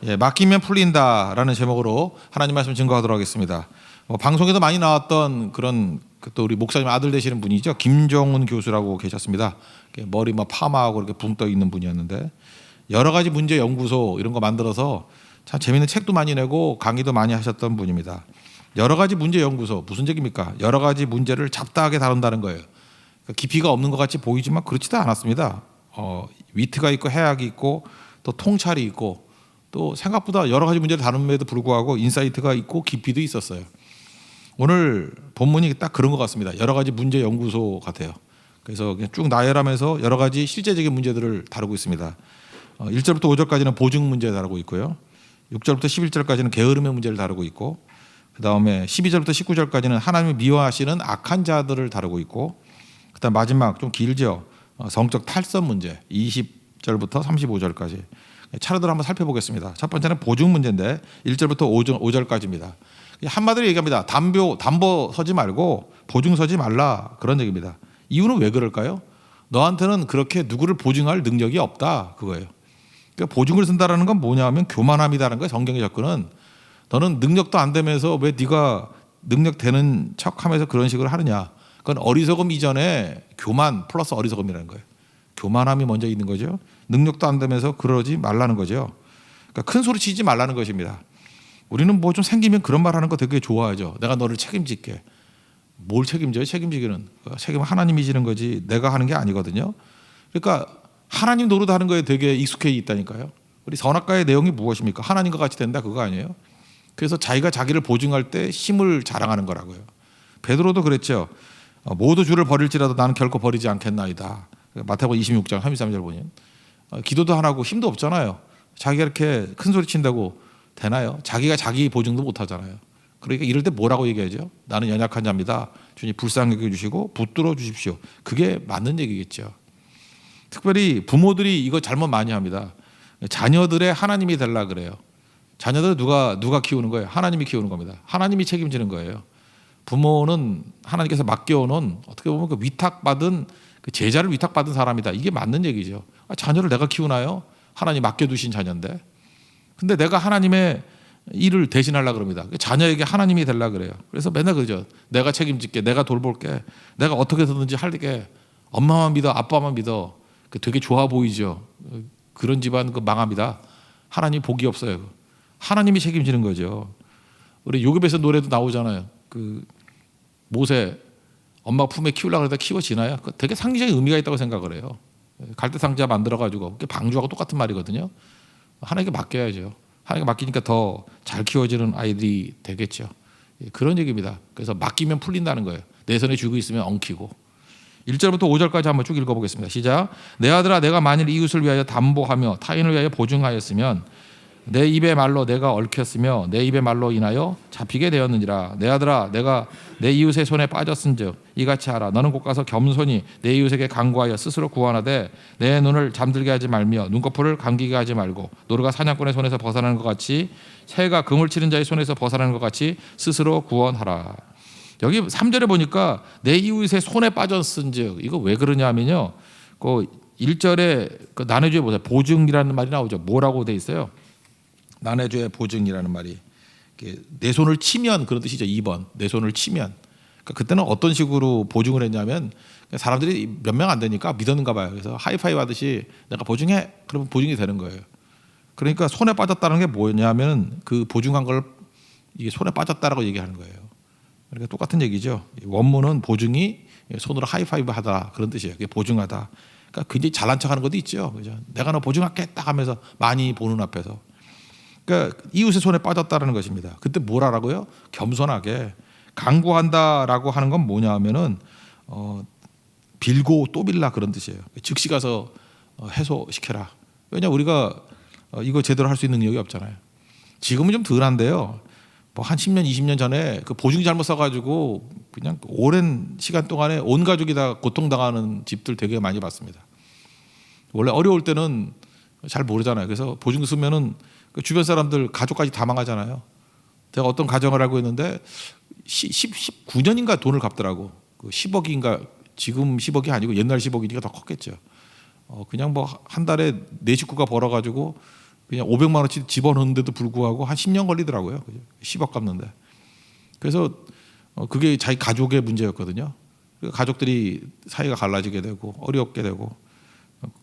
예, 맡기면 풀린다라는 제목으로 하나님 말씀 증거하도록 하겠습니다. 방송에도 많이 나왔던 그런 또 우리 목사님 아들 되시는 분이죠. 김종훈 교수라고 계셨습니다. 머리 파마하고 이렇게 붕 떠 있는 분이었는데 여러 가지 문제 연구소 이런 거 만들어서 참 재밌는 책도 많이 내고 강의도 많이 하셨던 분입니다. 여러 가지 문제 연구소 무슨 얘기입니까? 여러 가지 문제를 잡다하게 다룬다는 거예요. 그러니까 깊이가 없는 것 같이 보이지만 그렇지도 않았습니다. 위트가 있고 해학이 있고 또 통찰이 있고 또 생각보다 여러 가지 문제를 다룸에도 불구하고 인사이트가 있고 깊이도 있었어요. 오늘 본문이 딱 그런 것 같습니다. 여러 가지 문제 연구소 같아요. 그래서 그냥 쭉 나열하면서 여러 가지 실제적인 문제들을 다루고 있습니다. 1절부터 5절까지는 보증 문제 다루고 있고요. 6절부터 11절까지는 게으름의 문제를 다루고 있고 그 다음에 12절부터 19절까지는 하나님이 미워하시는 악한 자들을 다루고 있고 그 다음 마지막 좀 길죠. 성적 탈선 문제 20절부터 35절까지 차례대로 한번 살펴보겠습니다. 첫 번째는 보증 문제인데 1절부터 5절까지입니다. 한마디로 얘기합니다. 담보 서지 말고 보증 서지 말라 그런 얘기입니다. 이유는 왜 그럴까요? 너한테는 그렇게 누구를 보증할 능력이 없다 그거예요. 그러니까 보증을 쓴다라는 건 뭐냐면 교만함이라는 거예요. 성경의 접근은 너는 능력도 안 되면서 왜 네가 능력 되는 척하면서 그런 식으로 하느냐. 그건 어리석음 이전에 교만 플러스 어리석음이라는 거예요. 교만함이 먼저 있는 거죠. 능력도 안 되면서 그러지 말라는 거죠. 그러니까 큰 소리 치지 말라는 것입니다. 우리는 뭐 좀 생기면 그런 말 하는 거 되게 좋아하죠. 내가 너를 책임질게. 뭘 책임져요? 책임지기는. 책임은 하나님이 지는 거지 내가 하는 게 아니거든요. 그러니까 하나님 노릇하는 거에 되게 익숙해 있다니까요. 우리 선악과의 내용이 무엇입니까? 하나님과 같이 된다 그거 아니에요? 그래서 자기가 자기를 보증할 때 힘을 자랑하는 거라고요. 베드로도 그랬죠. 모두 주를 버릴지라도 나는 결코 버리지 않겠나이다. 마태복음 26장 33절 보면 기도도 안 하고 힘도 없잖아요. 자기가 이렇게 큰 소리 친다고 되나요? 자기가 자기 보증도 못 하잖아요. 그러니까 이럴 때 뭐라고 얘기하죠? 나는 연약한 자입니다. 주님 불쌍히 여겨주시고 붙들어 주십시오. 그게 맞는 얘기겠죠. 특별히 부모들이 이거 잘못 많이 합니다. 자녀들의 하나님이 되려 그래요. 자녀들을 누가 키우는 거예요? 하나님이 키우는 겁니다. 하나님이 책임지는 거예요. 부모는 하나님께서 맡겨오는 어떻게 보면 그 위탁받은 그 제자를 위탁받은 사람이다. 이게 맞는 얘기죠. 자녀를 내가 키우나요? 하나님 맡겨두신 자녀인데. 근데 내가 하나님의 일을 대신하려고 그럽니다. 자녀에게 하나님이 되려고 그래요. 그래서 맨날 그러죠. 내가 책임질게. 내가 돌볼게. 내가 어떻게 해서든지 할게. 엄마만 믿어. 아빠만 믿어. 되게 좋아 보이죠. 그런 집안 망합니다. 하나님 복이 없어요. 하나님이 책임지는 거죠. 우리 요괴에서 노래도 나오잖아요. 그 모세 엄마 품에 키우려고 하다 키워지나요? 되게 상징적인 의미가 있다고 생각을 해요. 갈대 상자 만들어가지고 방주하고 똑같은 말이거든요. 하나님께 맡겨야죠. 하나님께 맡기니까 더 잘 키워지는 아이들이 되겠죠. 그런 얘기입니다. 그래서 맡기면 풀린다는 거예요. 내 손에 쥐고 있으면 엉키고. 1절부터 5절까지 한번 쭉 읽어보겠습니다. 시작. 내 아들아 내가 만일 이웃을 위하여 담보하며 타인을 위하여 보증하였으면 내 입의 말로 내가 얽혔으며 내 입의 말로 인하여 잡히게 되었느니라. 내 아들아 내가 내 이웃의 손에 빠졌은즉 이같이 하라. 너는 곧 가서 겸손히 내 이웃에게 간구하여 스스로 구원하되 내 눈을 잠들게 하지 말며 눈꺼풀을 감기게 하지 말고 노루가 사냥꾼의 손에서 벗어나는 것 같이 새가 그물 치는 자의 손에서 벗어나는 것 같이 스스로 구원하라. 여기 3절에 보니까 내 이웃의 손에 빠졌은즉 이거 왜 그러냐면요. 그 1절에 그 나눠주에 보세요. 보증이라는 말이 나오죠. 뭐라고 돼 있어요? 나눠줘야 보증이라는 말이 내 손을 치면 그런 뜻이죠. 2번 내 손을 치면 그러니까 그때는 어떤 식으로 보증을 했냐면 사람들이 몇 명 안 되니까 믿었는가 봐요. 그래서 하이파이브 하듯이 내가 보증해 그러면 보증이 되는 거예요. 그러니까 손에 빠졌다는 게 뭐냐면 그 보증한 걸 이게 손에 빠졌다라고 얘기하는 거예요. 그러니까 똑같은 얘기죠. 원문은 보증이 손으로 하이파이브 하다 그런 뜻이에요. 그게 보증하다. 그러니까 굉장히 잘난 척하는 것도 있죠. 그죠? 내가 너 보증할게 딱 하면서 많이 보는 앞에서. 그러니까 이웃의 손에 빠졌다라는 것입니다. 그때 뭘 하라고요? 겸손하게 간구한다라고 하는 건 뭐냐 하면은 빌고 또 빌라 그런 뜻이에요. 즉시 가서 해소시켜라. 왜냐 우리가 이거 제대로 할 수 있는 능력이 없잖아요. 지금은 좀 덜한데요. 뭐 한 10년, 20년 전에 그 보증 잘못 써가지고 그냥 오랜 시간 동안에 온 가족이 다 고통당하는 집들 되게 많이 봤습니다. 원래 어려울 때는 잘 모르잖아요. 그래서 보증 쓰면은 그 주변 사람들 가족까지 다 망하잖아요. 제가 어떤 가정을 알고 있는데 19년인가 돈을 갚더라고. 그 10억인가 지금 10억이 아니고 옛날 10억이니까 더 컸겠죠. 그냥 뭐 한 달에 네 식구가 벌어가지고 그냥 500만 원치 집어넣는데도 불구하고 한 10년 걸리더라고요. 10억 갚는데. 그래서 그게 자기 가족의 문제였거든요. 가족들이 사이가 갈라지게 되고 어렵게 되고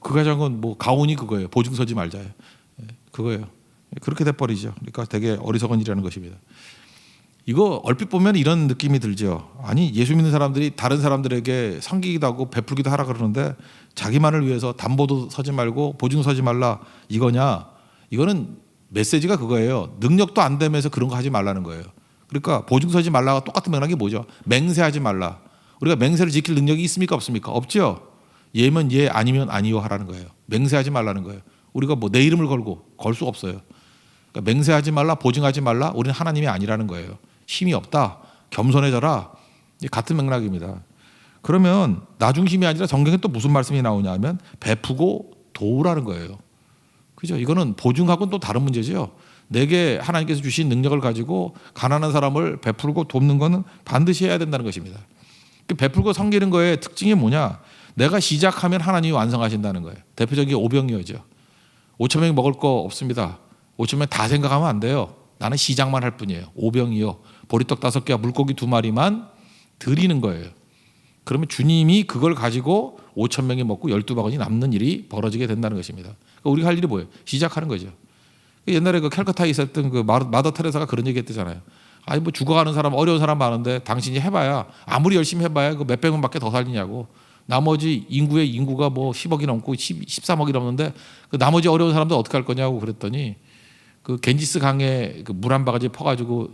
그 가정은 뭐 가온이 그거예요. 보증 서지 말자예요. 그거예요. 그렇게 돼버리죠. 그러니까 되게 어리석은 일이라는 것입니다. 이거 얼핏 보면 이런 느낌이 들죠. 아니 예수 믿는 사람들이 다른 사람들에게 섬기기도 하고 베풀기도 하라 그러는데 자기만을 위해서 담보도 서지 말고 보증 서지 말라 이거냐. 이거는 메시지가 그거예요. 능력도 안 되면서 그런 거 하지 말라는 거예요. 그러니까 보증 서지 말라가 똑같은 맥락이 뭐죠? 맹세하지 말라. 우리가 맹세를 지킬 능력이 있습니까 없습니까? 없죠. 예면 예 아니면 아니요 하라는 거예요. 맹세하지 말라는 거예요. 우리가 뭐 내 이름을 걸고 걸 수가 없어요. 그러니까 맹세하지 말라 보증하지 말라 우리는 하나님이 아니라는 거예요. 힘이 없다. 겸손해져라. 같은 맥락입니다. 그러면 나 중심이 아니라 성경에 또 무슨 말씀이 나오냐 하면 베푸고 도우라는 거예요. 그죠? 이거는 보증하고는 또 다른 문제죠. 내게 하나님께서 주신 능력을 가지고 가난한 사람을 베풀고 돕는 것은 반드시 해야 된다는 것입니다. 베풀고 섬기는 거의 특징이 뭐냐? 내가 시작하면 하나님이 완성하신다는 거예요. 대표적인 오병이어죠. 5천 명이 먹을 거 없습니다. 5천 명 다 생각하면 안 돼요. 나는 시작만 할 뿐이에요. 오병이어 보리떡 5개와 물고기 2마리만 드리는 거예요. 그러면 주님이 그걸 가지고 5천 명이 먹고 12바구니 남는 일이 벌어지게 된다는 것입니다. 그러니까 우리가 할 일이 뭐예요? 시작하는 거죠. 옛날에 그 캘커타에 있었던 그 마더 테레사가 그런 얘기 했대잖아요. 아니 뭐 죽어가는 사람 어려운 사람 많은데 당신이 해봐야 아무리 열심히 해봐야 그 몇백 명밖에 더 살리냐고. 나머지 인구가 뭐 10억이 넘고 13억이 넘는데 그 나머지 어려운 사람들 어떻게 할 거냐고 그랬더니 그 겐지스 강에 그 물 한 바가지 퍼가지고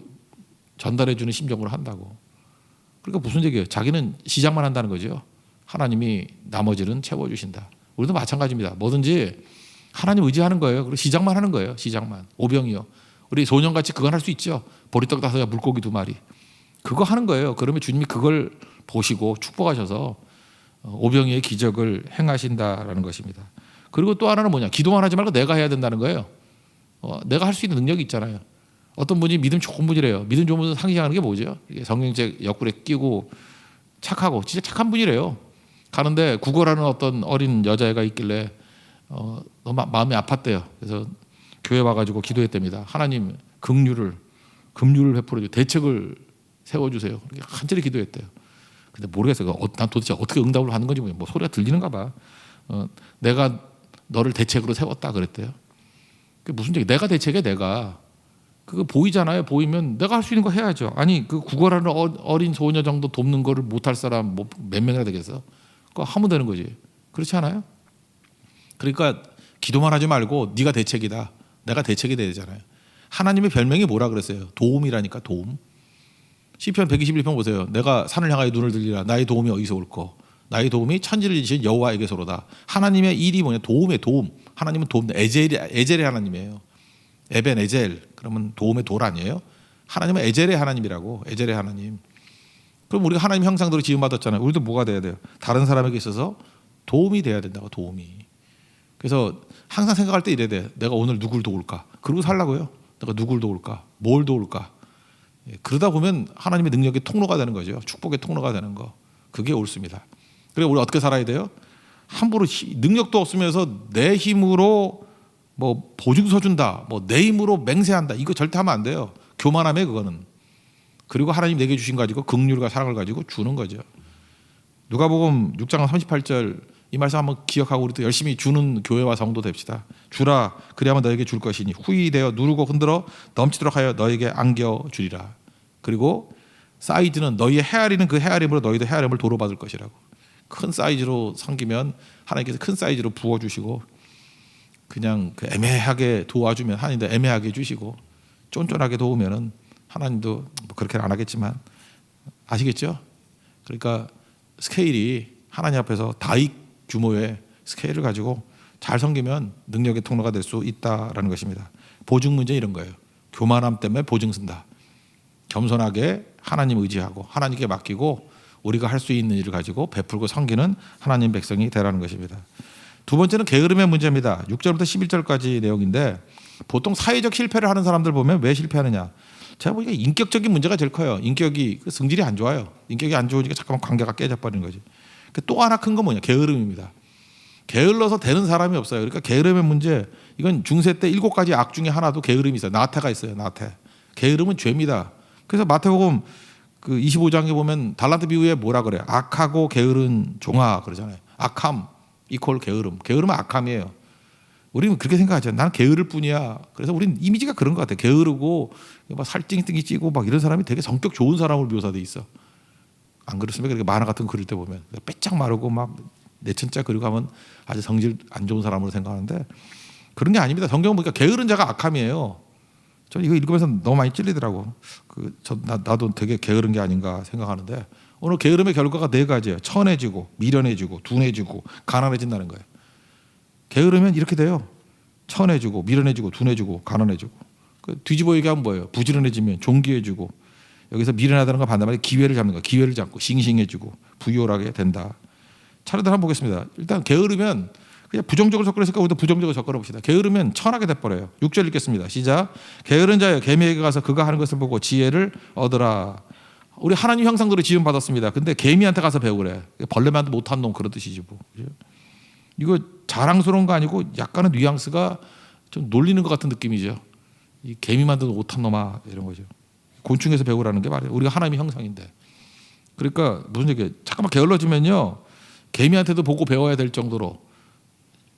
전달해 주는 심정으로 한다고. 그러니까 무슨 얘기예요? 자기는 시작만 한다는 거죠. 하나님이 나머지는 채워주신다. 우리도 마찬가지입니다. 뭐든지 하나님 의지하는 거예요. 그리고 시작만 하는 거예요. 시작만. 오병이요. 우리 소년같이 그건 할 수 있죠. 보리떡 5개 물고기 2마리. 그거 하는 거예요. 그러면 주님이 그걸 보시고 축복하셔서 오병이의 기적을 행하신다라는 것입니다. 그리고 또 하나는 뭐냐? 기도만 하지 말고 내가 해야 된다는 거예요. 내가 할 수 있는 능력이 있잖아요. 어떤 분이 믿음 좋은 분이래요. 믿음 좋은 분은 상징하는 게 뭐죠? 성경책 옆구리에 끼고 착하고 진짜 착한 분이래요. 가는데 구걸하는 어떤 어린 여자애가 있길래 너무 마음이 아팠대요. 그래서 교회 와가지고 기도했답니다. 하나님 긍휼을 베풀어주세요. 대책을 세워주세요. 간절히 기도했대요. 근데 모르겠어요. 난 도대체 어떻게 응답을 하는 건지 뭐 소리가 들리는가 봐. 내가 너를 대책으로 세웠다 그랬대요. 그게 무슨 얘기? 내가 대책에 내가 그거 보이잖아요. 보이면 내가 할 수 있는 거 해야죠. 아니 그 구걸하는 어린 소녀 정도 돕는 거를 못할 사람 뭐 몇 명이나 되겠어? 그거 하면 되는 거지. 그렇지 않아요? 그러니까 기도만 하지 말고 네가 대책이다. 내가 대책이 돼야 되잖아요. 하나님의 별명이 뭐라 그랬어요? 도움이라니까 도움. 시편 121편 보세요. 내가 산을 향하여 눈을 들리라. 나의 도움이 어디서 올꼬? 나의 도움이 천지를 지으신 여호와에게서로다. 하나님의 일이 뭐냐? 도움의 도움. 하나님은 도움. 에젤의 하나님이에요. 에벤 에젤. 그러면 도움의 돌 아니에요? 하나님은 에젤의 하나님이라고. 에젤의 하나님. 그럼 우리가 하나님 형상대로 지음받았잖아요. 우리도 뭐가 돼야 돼요? 다른 사람에게 있어서 도움이 돼야 된다고. 도움이. 그래서 항상 생각할 때 이래야 돼. 내가 오늘 누굴 도울까? 그러고 살라고요. 내가 누굴 도울까? 뭘 도울까? 그러다 보면 하나님의 능력의 통로가 되는 거죠. 축복의 통로가 되는 거. 그게 옳습니다. 그리고 우리 어떻게 살아야 돼요? 함부로 능력도 없으면서 내 힘으로 뭐 보증서 준다, 뭐 내 힘으로 맹세한다. 이거 절대 하면 안 돼요. 교만함에 그거는. 그리고 하나님 내게 주신 거 가지고 긍휼과 사랑을 가지고 주는 거죠. 누가복음 6장 38절 이 말씀 한번 기억하고 우리도 열심히 주는 교회와 성도 됩시다. 주라 그리하면 너에게 줄 것이니 후히 되어 누르고 흔들어 넘치도록 하여 너에게 안겨 주리라. 그리고 사이즈는 너희의 헤아리는 그 헤아림으로 너희도 헤아림을 도로 받을 것이라고. 큰 사이즈로 섬기면 하나님께서 큰 사이즈로 부어주시고 그냥 그 애매하게 도와주면 하나님도 애매하게 주시고 쫀쫀하게 도우면은 하나님도 뭐 그렇게는 안 하겠지만 아시겠죠? 그러니까 스케일이 하나님 앞에서 다익 규모의 스케일을 가지고 잘 섬기면 능력의 통로가 될 수 있다라는 것입니다. 보증 문제 이런 거예요. 교만함 때문에 보증 쓴다. 겸손하게 하나님 의지하고 하나님께 맡기고 우리가 할 수 있는 일을 가지고 베풀고 섬기는 하나님 백성이 되라는 것입니다. 두 번째는 게으름의 문제입니다. 6절부터 11절까지 내용인데 보통 사회적 실패를 하는 사람들 보면 왜 실패하느냐. 제가 보니까 인격적인 문제가 제일 커요. 인격이 성질이 안 좋아요. 인격이 안 좋으니까 잠깐만 관계가 깨져버리는 거지. 또 하나 큰 건 뭐냐. 게으름입니다. 게을러서 되는 사람이 없어요. 그러니까 게으름의 문제, 이건 중세 때 7가지 악 중에 하나도 게으름이 있어요. 나태가 있어요. 나태. 게으름은 죄입니다. 그래서 마태복음 그 25장에 보면 달란트 비유에 뭐라 그래요? 악하고 게으른 종아 그러잖아요. 악함 이퀄 게으름. 게으름은 악함이에요. 우리는 그렇게 생각하죠. 나는 게으를 뿐이야. 그래서 우리는 이미지가 그런 것 같아요. 게으르고 막 살찡띵이 찌고 막 이런 사람이 되게 성격 좋은 사람으로 묘사돼 있어. 안 그렇습니까? 그렇게 만화 같은 거 그릴 때 보면 빼짝 마르고 막 내천자 그리고 하면 아주 성질 안 좋은 사람으로 생각하는데 그런 게 아닙니다. 성경 보니까 게으른 자가 악함이에요. 저는 이거 읽으면서 너무 많이 찔리더라고. 나도 되게 게으른 게 아닌가 생각하는데 오늘 게으름의 결과가 4가지예요. 천해지고 미련해지고 둔해지고 가난해진다는 거예요. 게으르면 이렇게 돼요. 천해지고 미련해지고 둔해지고 가난해지고. 뒤집어 얘기하면 뭐예요? 부지런해지면 존귀해지고 여기서 미련하다는 건 반대말이 기회를 잡는 거예요. 기회를 잡고 싱싱해지고 부유하게 된다. 차례대로 한번 보겠습니다. 일단 게으르면 그냥 부정적으로 접근했을까? 우리도 부정적으로 접근해 봅시다. 게으르면 천하게 돼버려요. 6절 읽겠습니다. 시작. 게으른 자여 개미에게 가서 그가 하는 것을 보고 지혜를 얻으라. 우리 하나님 형상대로 지음 받았습니다. 근데 개미한테 가서 배우래. 벌레만도 못한 놈 그런 뜻이지 뭐. 이거 자랑스러운 거 아니고 약간의 뉘앙스가 좀 놀리는 것 같은 느낌이죠. 이 개미만도 못한 놈아 이런 거죠. 곤충에서 배우라는 게 말이에요. 우리가 하나님의 형상인데. 그러니까 무슨 얘기예요? 잠깐만 게을러지면요. 개미한테도 보고 배워야 될 정도로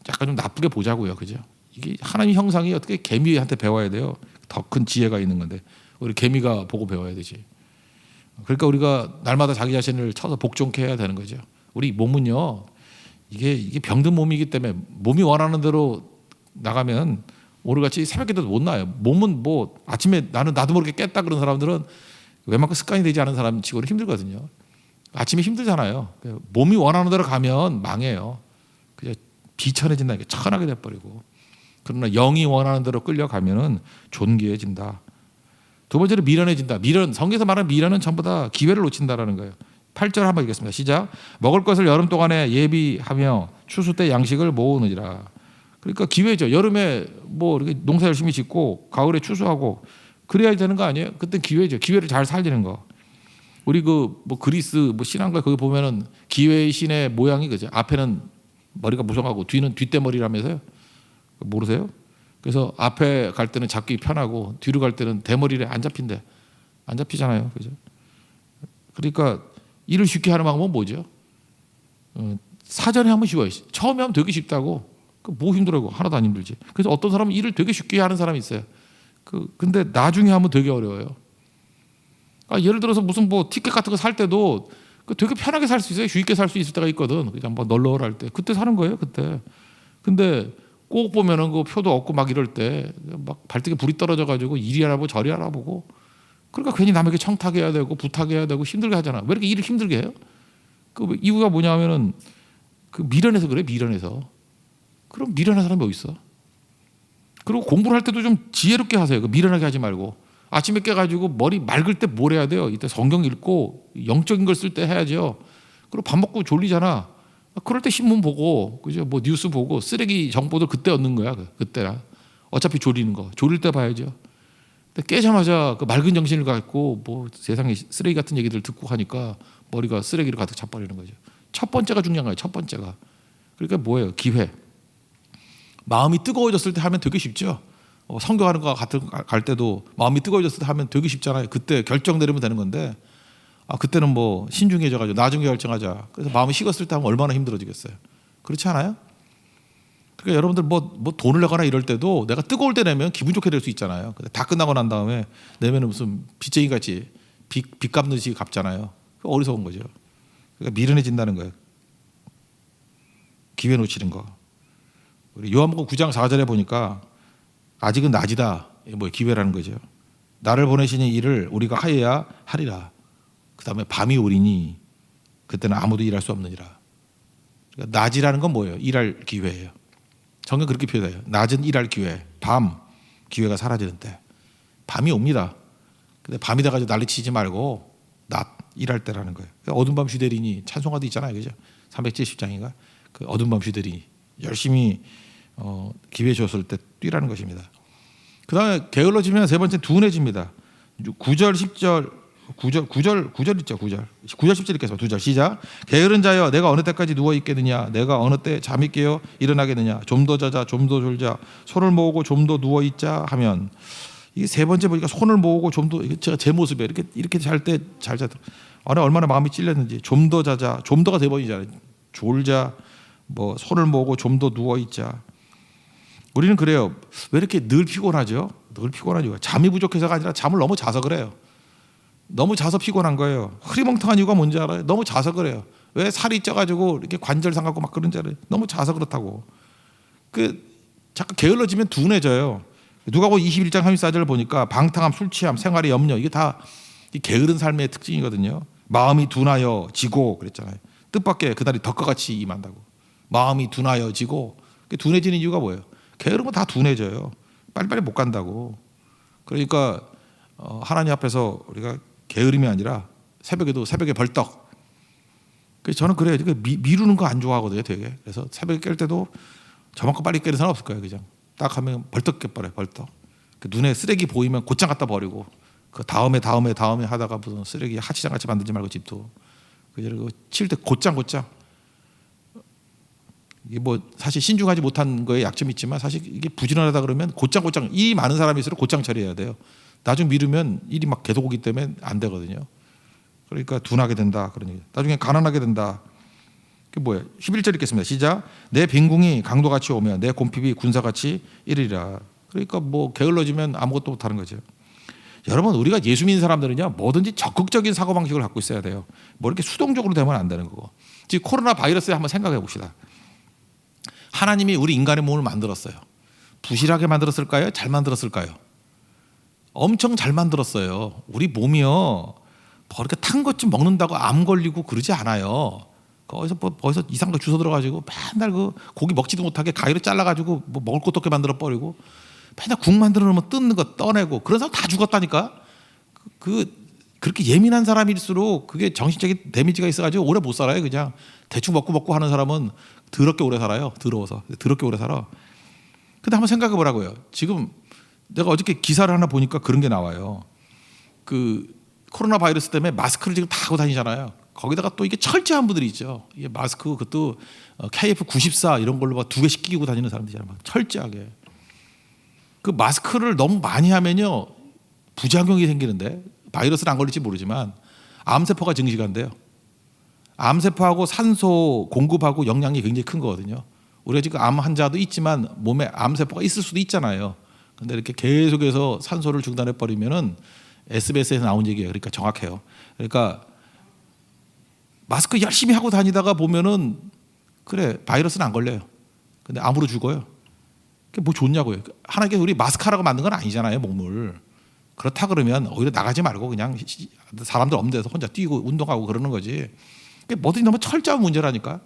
약간 좀 나쁘게 보자고요. 그죠? 이게 하나님 형상이 어떻게 개미한테 배워야 돼요? 더 큰 지혜가 있는 건데 우리 개미가 보고 배워야 되지. 그러니까 우리가 날마다 자기 자신을 쳐서 복종케 해야 되는 거죠. 우리 몸은요. 이게 병든 몸이기 때문에 몸이 원하는 대로 나가면 오늘같이 새벽에도 못 나요. 몸은 뭐 아침에 나도 모르게 깼다 그런 사람들은 웬만큼 습관이 되지 않은 사람 치고는 힘들거든요. 아침에 힘들잖아요. 몸이 원하는 대로 가면 망해요. 그냥 비천해진다는 게 천하게 돼버리고. 그러나 영이 원하는 대로 끌려가면은 존귀해진다. 두 번째로 미련해진다. 미련, 성경에서 말하는 미련은 전부 다 기회를 놓친다라는 거예요. 8절 한번 읽겠습니다. 시작. 먹을 것을 여름 동안에 예비하며 추수 때 양식을 모으느니라. 그러니까 기회죠. 여름에 뭐 이렇게 농사 열심히 짓고 가을에 추수하고 그래야 되는 거 아니에요? 그때 기회죠. 기회를 잘 살리는 거. 우리 그 뭐 그리스 뭐 신앙가 거기 보면은 기회의 신의 모양이 그죠. 앞에는 머리가 무성하고 뒤는 뒷대머리라면서요. 모르세요? 그래서 앞에 갈 때는 잡기 편하고 뒤로 갈 때는 대머리를 안 잡힌대. 안 잡히잖아요. 그죠? 그러니까 일을 쉽게 하는 방법은 뭐죠? 사전에 하면 쉬워요. 처음에 하면 되게 쉽다고. 뭐 힘들어요? 하나도 안 힘들지. 그래서 어떤 사람은 일을 되게 쉽게 하는 사람이 있어요. 근데 나중에 하면 되게 어려워요. 그러니까 예를 들어서 무슨 뭐 티켓 같은 거 살 때도 되게 편하게 살 수 있어요. 쉽게 살 수 있을 때가 있거든. 그냥 뭐 널널할 때. 그때 사는 거예요. 그때. 근데 꼭 보면은 그 표도 없고 막 이럴 때 막 발등에 불이 떨어져가지고 이리 알아보고 저리 알아보고 그러니까 괜히 남에게 청탁해야 되고 부탁해야 되고 힘들게 하잖아. 왜 이렇게 일을 힘들게 해요? 그 이유가 뭐냐면은 그 미련해서 그래. 미련해서. 그럼 미련한 사람이 어디 있어? 그리고 공부를 할 때도 좀 지혜롭게 하세요. 그 미련하게 하지 말고. 아침에 깨가지고 머리 맑을 때 뭘 해야 돼요? 이때 성경 읽고 영적인 걸 쓸 때 해야죠. 그리고 밥 먹고 졸리잖아. 그럴 때 신문 보고, 그죠? 뭐 뉴스 보고 쓰레기 정보들 그때 얻는 거야. 그때라. 어차피 졸리는 거. 졸릴 때 봐야죠. 근데 깨자마자 그 맑은 정신을 갖고 뭐 세상에 쓰레기 같은 얘기들 듣고 하니까 머리가 쓰레기로 가득 차버리는 거죠. 첫 번째가 중요한 거예요. 첫 번째가. 그러니까 뭐예요? 기회. 마음이 뜨거워졌을 때 하면 되게 쉽죠. 성경하는 거 같은 갈 때도 마음이 뜨거워졌을 때 하면 되게 쉽잖아요. 그때 결정 내리면 되는 건데 그때는 뭐 신중해져가지고 나중에 결정하자. 그래서 마음이 식었을 때 하면 얼마나 힘들어지겠어요. 그렇지 않아요? 그러니까 여러분들 뭐 돈을 내거나 이럴 때도 내가 뜨거울 때 내면 기분 좋게 될 수 있잖아요. 근데 다 끝나고 난 다음에 내면은 무슨 빚쟁이 같이 빚 갚듯이 갚잖아요. 어리석은 거죠. 그러니까 미련해진다는 거예요. 기회 놓치는 거. 우리 요한복음 9장 4절에 보니까 아직은 낮이다. 뭐 기회라는 거죠. 나를 보내시니 일을 우리가 하여야 하리라. 그 다음에 밤이 오리니 그때는 아무도 일할 수 없느니라. 그러니까 낮이라는 건 뭐예요? 일할 기회예요. 성경 그렇게 표현해요. 낮은 일할 기회, 밤 기회가 사라지는 때. 밤이 옵니다. 근데 밤이 돼가지고 난리치지 말고 낮 일할 때라는 거예요. 어두운 밤 쉬되리니 찬송가도 있잖아요, 그죠? 370장인가? 그 어두운 밤 쉬되리니 열심히 기회 줬을 때 뛰라는 것입니다. 그 다음에 게을러지면 세 번째 둔해집니다. 9절 10절 구절 있죠. 구절 10절 읽겠습니다. 두 절 시작. 게으른 자여 내가 어느 때까지 누워 있겠느냐 내가 어느 때 잠이 깨어 일어나겠느냐 좀 더 자자 좀 더 졸자 손을 모으고 좀 더 누워 있자 하면 이게 세 번째 보니까 손을 모으고 좀 더 제 모습에 이렇게 잘 때 잘 자다 얼마나 마음이 찔렸는지 좀 더 자자 좀 더가 세 번이잖아요. 졸자 뭐 손을 모으고 좀 더 누워 있자. 우리는 그래요. 왜 이렇게 늘 피곤하죠? 늘 피곤하죠. 잠이 부족해서가 아니라 잠을 너무 자서 그래요. 너무 자서 피곤한 거예요. 흐리멍텅한 이유가 뭔지 알아요? 너무 자서 그래요. 왜 살이 쪄가지고 이렇게 관절 상하고 막 그런 줄 알아요? 너무 자서 그렇다고. 잠깐 게을러지면 둔해져요. 누가고 21장 34절을 보니까 방탕함, 술 취함, 생활의 염려 이게 다 게으른 삶의 특징이거든요. 마음이 둔하여 지고 그랬잖아요. 뜻밖의 그날이 덕과 같이 임한다고. 마음이 둔하여 지고 둔해지는 이유가 뭐예요? 게으르면 다 둔해져요. 빨리빨리 못 간다고. 그러니까 하나님 앞에서 우리가 게으름이 아니라 새벽에 벌떡. 그래서 저는 그래요. 미루는 거 안 좋아하거든요, 되게. 그래서 새벽에 깰 때도 저만큼 빨리 깨는 사람 없을 거예요, 그냥. 딱 하면 벌떡 깨버려요, 벌떡. 눈에 쓰레기 보이면 곧장 갖다 버리고 그 다음에 하다가 무슨 쓰레기 하치장 같이 만들지 말고 집도 그리고 칠 때 곧장. 이게 뭐 사실 신중하지 못한 거에 약점이 있지만 사실 이게 부지런하다 그러면 곧장 일이 많은 사람일수록 곧장 처리해야 돼요. 나중에 미루면 일이 막 계속 오기 때문에 안 되거든요. 그러니까 둔하게 된다 그런 얘기. 나중에 가난하게 된다. 그게 뭐야? 11절 읽겠습니다. 시작. 내 빈궁이 강도같이 오면 내 곰핍이 군사같이 이르리라. 그러니까 뭐 게을러지면 아무것도 못하는 거죠. 여러분 우리가 예수 믿는 사람들은요 뭐든지 적극적인 사고방식을 갖고 있어야 돼요. 뭐 이렇게 수동적으로 되면 안 되는 거고. 지금 코로나 바이러스에 한번 생각해 봅시다. 하나님이 우리 인간의 몸을 만들었어요. 부실하게 만들었을까요? 잘 만들었을까요? 엄청 잘 만들었어요. 우리 몸이요 뭐 이렇게 탄 것 좀 먹는다고 암 걸리고 그러지 않아요. 거기서 이상한 거 주워 들어가지고 맨날 그 고기 먹지도 못하게 가위로 잘라가지고 뭐 먹을 것도 없게 만들어 버리고 맨날 국 만들어 놓으면 뜯는 거 떠내고 그런 사람 다 죽었다니까. 그렇게 예민한 사람일수록 그게 정신적인 데미지가 있어가지고 오래 못 살아요. 그냥 대충 먹고 하는 사람은 더럽게 오래 살아요. 더러워서 더럽게 오래 살아. 근데 한번 생각해 보라고요. 지금 내가 어저께 기사를 하나 보니까 그런 게 나와요. 그 코로나 바이러스 때문에 마스크를 지금 다 하고 다니잖아요. 거기다가 또 이게 철저한 분들이 있죠. 이게 마스크 그것도 KF94 이런 걸로 막 2개씩 끼고 다니는 사람들이잖아요. 막 철저하게. 그 마스크를 너무 많이 하면요 부작용이 생기는데 바이러스는 안 걸릴지 모르지만 암세포가 증식한대요. 암세포하고 산소 공급하고 영향이 굉장히 큰 거거든요. 우리가 지금 암 환자도 있지만 몸에 암세포가 있을 수도 있잖아요. 근데 이렇게 계속해서 산소를 중단해 버리면은 SBS에서 나온 얘기예요. 그러니까 정확해요. 그러니까 마스크 열심히 하고 다니다가 보면은 그래 바이러스는 안 걸려요. 근데 암으로 죽어요. 그게 뭐 좋냐고요. 하나님께서 우리 마스크하라고 만든 건 아니잖아요, 몸을. 그렇다 그러면 오히려 나가지 말고 그냥 사람들 없는 데서 혼자 뛰고 운동하고 그러는 거지. 그게 뭐든지 너무 철저한 문제라니까.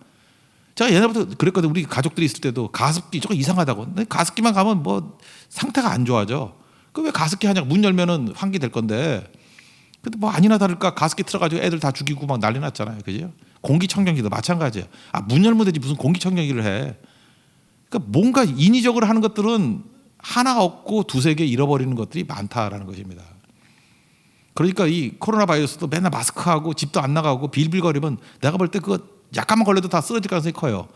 제가 옛날부터 그랬거든요. 우리 가족들이 있을 때도 가습기 저거 이상하다고. 근데 가습기만 가면 뭐 상태가 안 좋아져. 그 왜 가습기 하냐고. 문 열면은 환기 될 건데. 근데 뭐 아니나 다를까 가습기 틀어가지고 애들 다 죽이고 막 난리 났잖아요. 그죠? 공기청정기도 마찬가지예요. 문 열면 되지 무슨 공기청정기를 해. 그러니까 뭔가 인위적으로 하는 것들은 하나 없고 두세 개 잃어버리는 것들이 많다라는 것입니다. 그러니까 이 코로나 바이러스도 맨날 마스크하고 집도 안 나가고 빌빌거리면 내가 볼 때 그거 약간만 걸려도 다 쓰러질 가능성이 커요.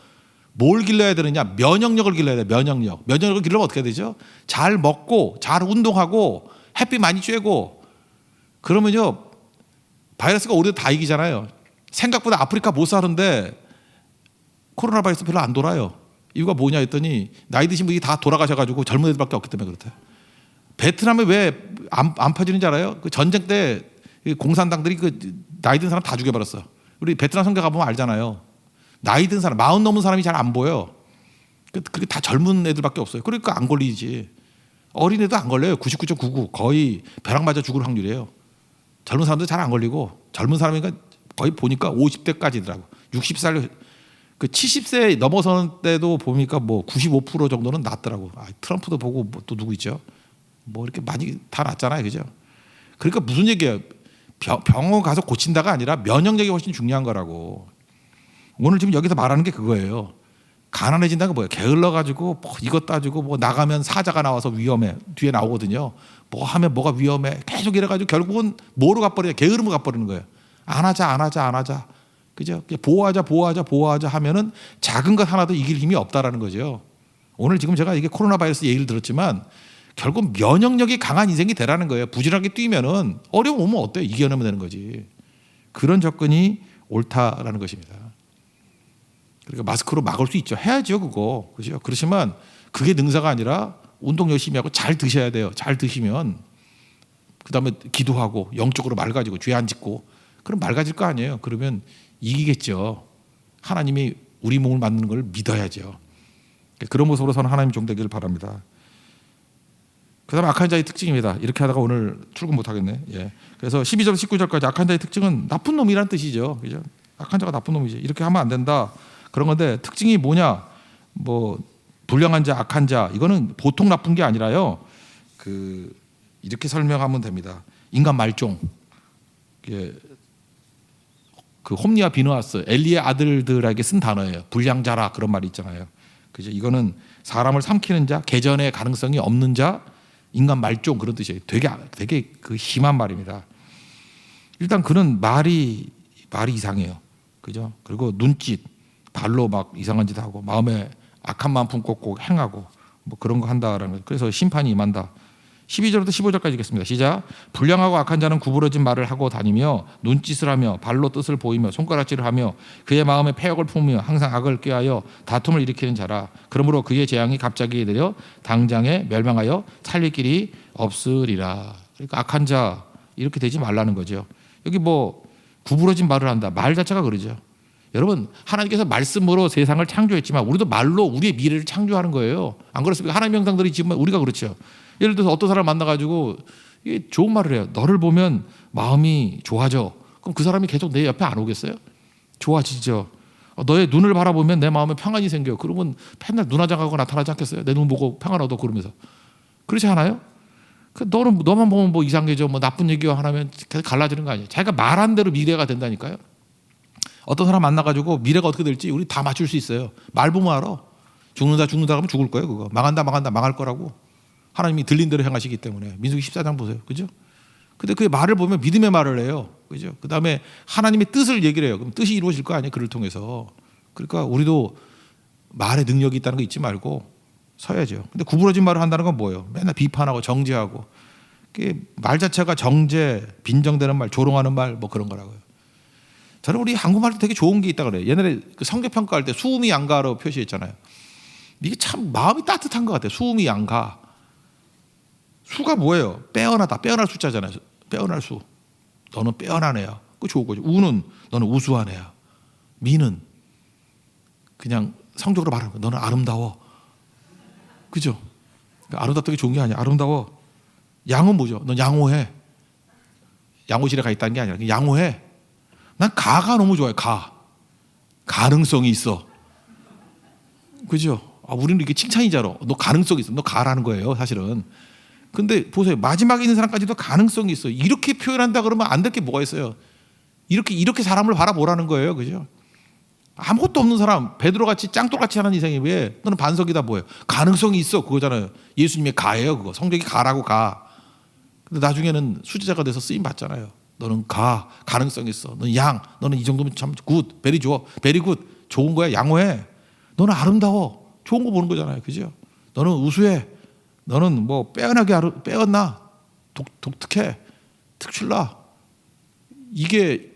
뭘 길러야 되느냐? 면역력을 길러야 돼요. 면역력을 길러면 어떻게 되죠? 잘 먹고 잘 운동하고 햇빛 많이 쬐고 그러면요 바이러스가 오히려 다 이기잖아요. 생각보다 아프리카 못 사는데 코로나 바이러스 별로 안 돌아요. 이유가 뭐냐 했더니 나이 드신 분이 다 돌아가셔가지고 젊은 애들밖에 없기 때문에 그렇대요. 베트남에 왜 안 퍼지는지 알아요? 그 전쟁 때 공산당들이 그 나이 든 사람 다 죽여버렸어. 우리 베트남 선교 가보면 알잖아요. 나이 든 사람, 40 넘은 사람이 잘 안 보여. 그게 다 젊은 애들밖에 없어요. 그러니까 안 걸리지. 어린애도 안 걸려요. 99.99 거의 벼락 맞아 죽을 확률이에요. 젊은 사람들 잘 안 걸리고 젊은 사람이니까 거의 보니까 50대까지더라고. 60살 그 70세 넘어서는 때도 보니까 뭐 95% 정도는 낫더라고. 트럼프도 보고 뭐 또 누구 있죠? 뭐 이렇게 많이 다 낫잖아요, 그죠? 그러니까 무슨 얘기예요? 병원 가서 고친다가 아니라 면역력이 훨씬 중요한 거라고. 오늘 지금 여기서 말하는 게 그거예요. 가난해진다는 게 뭐예요? 게을러가지고 뭐 이것 따지고 뭐 나가면 사자가 나와서 위험해. 뒤에 나오거든요. 뭐 하면 뭐가 위험해. 계속 이래가지고 결국은 뭐로 가버려요? 게으름으로 가버리는 거예요. 안 하자. 그죠? 보호하자 하면은 작은 것 하나도 이길 힘이 없다라는 거죠. 오늘 지금 제가 이게 코로나 바이러스 얘기를 들었지만 결국 면역력이 강한 인생이 되라는 거예요. 부지런하게 뛰면은 어려움 오면 어때요? 이겨내면 되는 거지. 그런 접근이 옳다라는 것입니다. 그러니까 마스크로 막을 수 있죠. 해야죠, 그거. 그죠? 그렇지만 그게 능사가 아니라 운동 열심히 하고 잘 드셔야 돼요. 잘 드시면 그다음에 기도하고 영적으로 맑아지고 죄 안 짓고 그럼 맑아질 거 아니에요. 그러면 이기겠죠. 하나님이 우리 몸을 만드는 걸 믿어야죠. 그런 모습으로 서는 하나님 종 되기를 바랍니다. 그다음 악한 자의 특징입니다. 이렇게 하다가 오늘 출근 못 하겠네. 예. 그래서 12절 19절까지 악한 자의 특징은 나쁜 놈이라는 뜻이죠. 그죠? 악한 자가 나쁜 놈이죠. 이렇게 하면 안 된다. 그런 건데 특징이 뭐냐? 뭐 불량한 자, 악한 자 이거는 보통 나쁜 게 아니라요. 이렇게 설명하면 됩니다. 인간 말종. 그 홈리와 비느하스 엘리의 아들들에게 쓴 단어예요. 불량자라 그런 말이 있잖아요. 그죠? 이거는 사람을 삼키는 자, 개전의 가능성이 없는 자, 인간 말종 그런 뜻이에요. 되게 그 심한 말입니다. 일단 그는 말이 이상해요. 그죠? 그리고 눈짓, 발로 막 이상한 짓 하고 마음에 악한 마음 품고 꼭 행하고 뭐 그런 거 한다라는 거예요. 그래서 심판이 임한다. 12절부터 15절까지 읽겠습니다. 시작. 불량하고 악한 자는 구부러진 말을 하고 다니며 눈짓을 하며 발로 뜻을 보이며 손가락질을 하며 그의 마음에 패역을 품으며 항상 악을 꾀하여 다툼을 일으키는 자라. 그러므로 그의 재앙이 갑자기 내려 당장에 멸망하여 살릴 길이 없으리라. 그러니까 악한 자 이렇게 되지 말라는 거죠. 여기 뭐 구부러진 말을 한다. 말 자체가 그러죠. 여러분 하나님께서 말씀으로 세상을 창조했지만 우리도 말로 우리의 미래를 창조하는 거예요. 안 그렇습니까? 하나님의 형상들이 지금 우리가 그렇죠. 예를 들어서 어떤 사람 만나가지고 이게 좋은 말을 해요. 너를 보면 마음이 좋아져. 그럼 그 사람이 계속 내 옆에 안 오겠어요? 좋아지죠. 너의 눈을 바라보면 내 마음에 평안이 생겨요. 그러면 맨날 눈화장하고 나타나지 않겠어요? 내 눈 보고 평안 얻어 그러면서. 그렇지 않아요? 너만 보면 뭐 이상해져. 뭐 나쁜 얘기 하면 계속 갈라지는 거 아니에요? 자기가 말한 대로 미래가 된다니까요. 어떤 사람 만나가지고 미래가 어떻게 될지 우리 다 맞출 수 있어요. 말 보면 알아. 죽는다 하면 죽을 거예요. 그거 망한다 망할 거라고. 하나님이 들린 대로 행하시기 때문에. 민수기 14장 보세요. 그죠? 근데 그 말을 보면 믿음의 말을 해요. 그죠? 그 다음에 하나님의 뜻을 얘기를 해요. 그럼 뜻이 이루어질 거 아니에요. 그를 통해서. 그러니까 우리도 말의 능력이 있다는 거 잊지 말고 서야죠. 근데 구부러진 말을 한다는 건 뭐예요? 맨날 비판하고 정죄하고. 말 자체가 정죄, 빈정되는 말, 조롱하는 말 뭐 그런 거라고요. 저는 우리 한국말도 되게 좋은 게 있다 그래요. 옛날에 그 성적평가할 때 수음이 양가로 표시했잖아요. 이게 참 마음이 따뜻한 것 같아요. 수음이 양가. 수가 뭐예요? 빼어나다. 빼어날 숫자잖아요. 빼어날 수. 너는 빼어난 애야. 그거 좋은 거죠. 우는 너는 우수한 애야. 미는 그냥 성적으로 말하는 거야. 너는 아름다워. 그죠? 그러니까 아름답다는 게 좋은 게 아니야. 아름다워. 양은 뭐죠? 넌 양호해. 양호실에 가 있다는 게 아니라 양호해. 난 가가 너무 좋아요. 가능성이 있어. 그죠? 우리는 이게 칭찬이잖아. 너 가능성이 있어. 너 가라는 거예요, 사실은. 근데 보세요. 마지막에 있는 사람까지도 가능성이 있어. 이렇게 표현한다 그러면 안 될 게 뭐가 있어요? 이렇게 사람을 바라보라는 거예요. 그죠? 아무것도 없는 사람, 베드로같이 짱돌같이 하는 이상이 왜 너는 반석이다 뭐예요? 가능성이 있어. 그거잖아요. 예수님의 가예요. 그거. 성경이 가라고 가. 근데 나중에는 수제자가 돼서 쓰임 받잖아요. 너는 가능성 있어. 너는 너는 이 정도면 참 굿, 베리 좋아, 베리 굿, 좋은 거야, 양호해. 너는 아름다워, 좋은 거 보는 거잖아요, 그죠? 너는 우수해, 너는 뭐 빼었나, 독특해, 특출나. 이게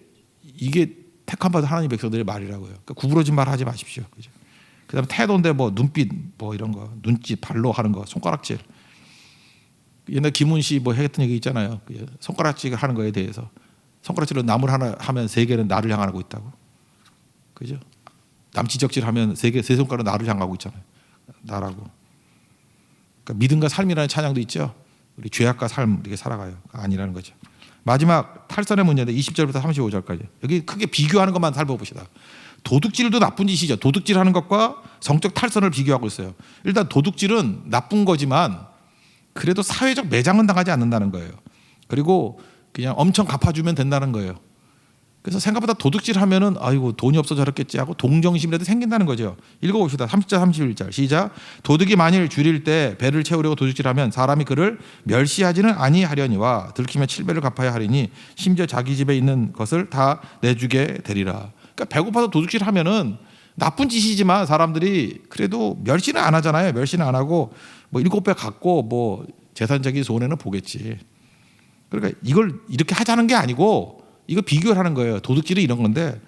택함 받은 하나님 백성들의 말이라고요. 그러니까 구부러진 말 하지 마십시오, 그죠? 그다음에 태도인데 뭐 눈빛, 뭐 이런 거, 눈짓, 발로 하는 거, 손가락질. 옛날 김훈 씨 뭐 했던 얘기 있잖아요. 손가락질을 하는 거에 대해서 손가락질로 남을 하나 하면 세 개는 나를 향하고 있다고, 그죠? 남 지적질하면 세 손가락 나를 향하고 있잖아요. 나라고. 그러니까 믿음과 삶이라는 찬양도 있죠. 우리 죄악과 삶 이렇게 살아가요. 아니라는 거죠. 마지막 탈선의 문제인데 20절부터 35절까지 여기 크게 비교하는 것만 살펴봅시다. 도둑질도 나쁜 짓이죠. 도둑질하는 것과 성적 탈선을 비교하고 있어요. 일단 도둑질은 나쁜 거지만 그래도 사회적 매장은 당하지 않는다는 거예요. 그리고 그냥 엄청 갚아주면 된다는 거예요. 그래서 생각보다 도둑질하면은 아이고 돈이 없어 저렇겠지 하고 동정심이라도 생긴다는 거죠. 읽어봅시다. 30절 31절 시작. 도둑이 만일 줄일 때 배를 채우려고 도둑질하면 사람이 그를 멸시하지는 아니하려니와 들키면 7배를 갚아야 하리니 심지어 자기 집에 있는 것을 다 내주게 되리라. 그러니까 배고파서 도둑질하면은 나쁜 짓이지만 사람들이 그래도 멸시는 안 하잖아요. 멸시는 안 하고 뭐 7배 갖고 뭐 재산적인 손해는 보겠지. 그러니까 이걸 이렇게 하자는 게 아니고 이거 비교를 하는 거예요. 도둑질이 이런 건데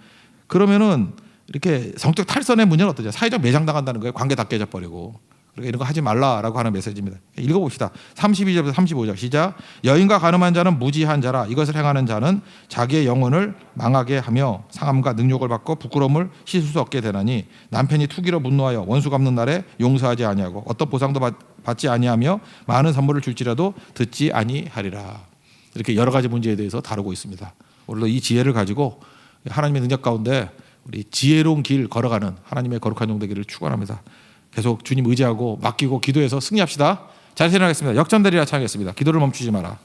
그러면은 이렇게 성적 탈선의 문제는 어떠죠? 사회적 매장 당한다는 거예요. 관계 다 깨져버리고. 그러니까 이런 거 하지 말라라고 하는 메시지입니다. 읽어봅시다. 32절부터 35절 시작. 여인과 간음한 자는 무지한 자라. 이것을 행하는 자는 자기의 영혼을 망하게 하며 상함과 능욕을 받고 부끄러움을 씻을 수 없게 되나니 남편이 투기로 분노하여 원수 갚는 날에 용서하지 아니하고 어떤 보상도 받지 아니하며 많은 선물을 줄지라도 듣지 아니하리라. 이렇게 여러 가지 문제에 대해서 다루고 있습니다. 오늘도 이 지혜를 가지고 하나님의 능력 가운데 우리 지혜로운 길 걸어가는 하나님의 거룩한 종 되기를 축원합니다. 계속 주님 의지하고 맡기고 기도해서 승리합시다. 잘 생각하겠습니다. 역전되리라 찬양했습니다. 기도를 멈추지 마라.